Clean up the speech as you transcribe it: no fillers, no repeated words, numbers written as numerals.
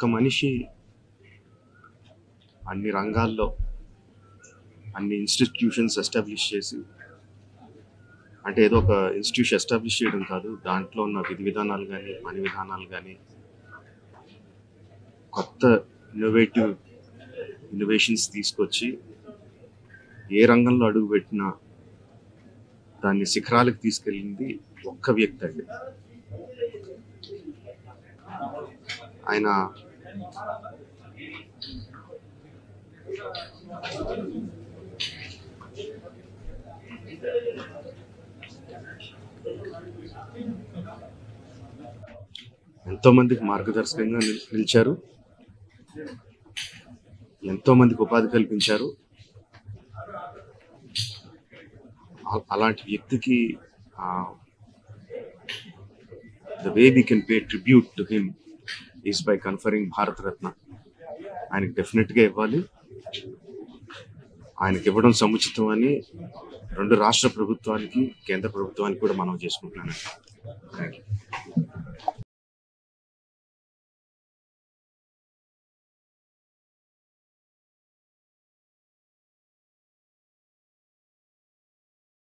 ఒక్క మనిషి అన్ని రంగాల్లో అన్ని ఇన్స్టిట్యూషన్స్ ఎస్టాబ్లిష్ చేసి, అంటే ఏదో ఒక ఇన్స్టిట్యూషన్ ఎస్టాబ్లిష్ చేయడం కాదు, దాంట్లో ఉన్న విధి విధానాలు కానీ పని విధానాలు కానీ కొత్త ఇన్నోవేషన్స్ తీసుకొచ్చి ఏ రంగంలో అడుగు పెట్టినా దాన్ని శిఖరాలకు తీసుకెళ్ళింది ఒక్క వ్యక్తి అండి. ఆయన ఎంతో మందికి మార్గదర్శకంగా నిలిచారు, ఎంతో మందికి ఉపాధి కల్పించారు. అలాంటి వ్యక్తికి the way we can pay tribute to him is by conferring Bharat Ratna. ఆయనకి డెఫినెట్గా ఇవ్వాలి. ఆయనకి ఇవ్వడం సముచితం అని రెండు రాష్ట్ర ప్రభుత్వానికి కేంద్ర ప్రభుత్వానికి కూడా మనం చేసుకుంటున్నాను. Thank you.